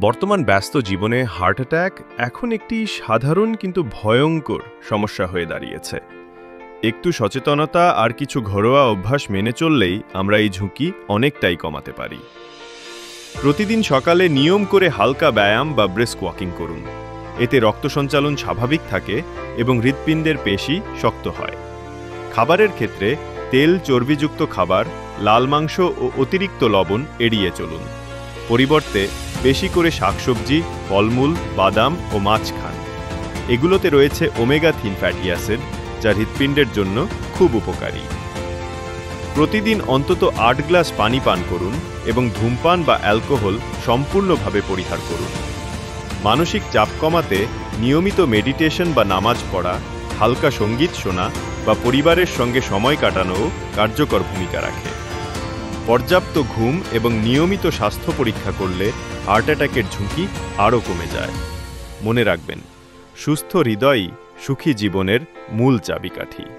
বর্তমান ব্যস্ত জীবনে হার্ট অ্যাটাক এখন একটি সাধারণ কিন্তু ভয়ঙ্কর সমস্যা হয়ে দাঁড়িয়েছে। একটু সচেতনতা আর কিছু ঘরোয়া অভ্যাস মেনে চললেই আমরা এই ঝুঁকি অনেকটাই কমাতে পারি। প্রতিদিন সকালে নিয়ম করে হালকা ব্যায়াম বা ব্রিস্ক ওয়াকিং করুন। এতে রক্ত সঞ্চালন স্বাভাবিক থাকে এবং হৃৎপিণ্ডের পেশি শক্ত হয়। খাবারের ক্ষেত্রে তেল চর্বিযুক্ত খাবার, লাল মাংস ও অতিরিক্ত লবণ এড়িয়ে চলুন। পরিবর্তে বেশি করে শাকসবজি, ফলমূল, বাদাম ও মাছ খান। এগুলোতে রয়েছে ওমেগা-3 ফ্যাটি অ্যাসিড, যা হৃৎপিণ্ডের জন্য খুব উপকারী। প্রতিদিন অন্তত 8 গ্লাস পানি পান করুন এবং ধূমপান বা অ্যালকোহল সম্পূর্ণভাবে পরিহার করুন। মানসিক চাপ কমাতে নিয়মিত মেডিটেশন বা নামাজ পড়া, হালকা সঙ্গীত শোনা বা পরিবারের সঙ্গে সময় কাটানোও কার্যকর ভূমিকা রাখে। পর্যাপ্ত ঘুম এবং নিয়মিত স্বাস্থ্য পরীক্ষা করলে হার্ট অ্যাটাকের ঝুঁকি আরও কমে যায়। মনে রাখবেন, সুস্থ হৃদয়ই সুখী জীবনের মূল চাবিকাঠি।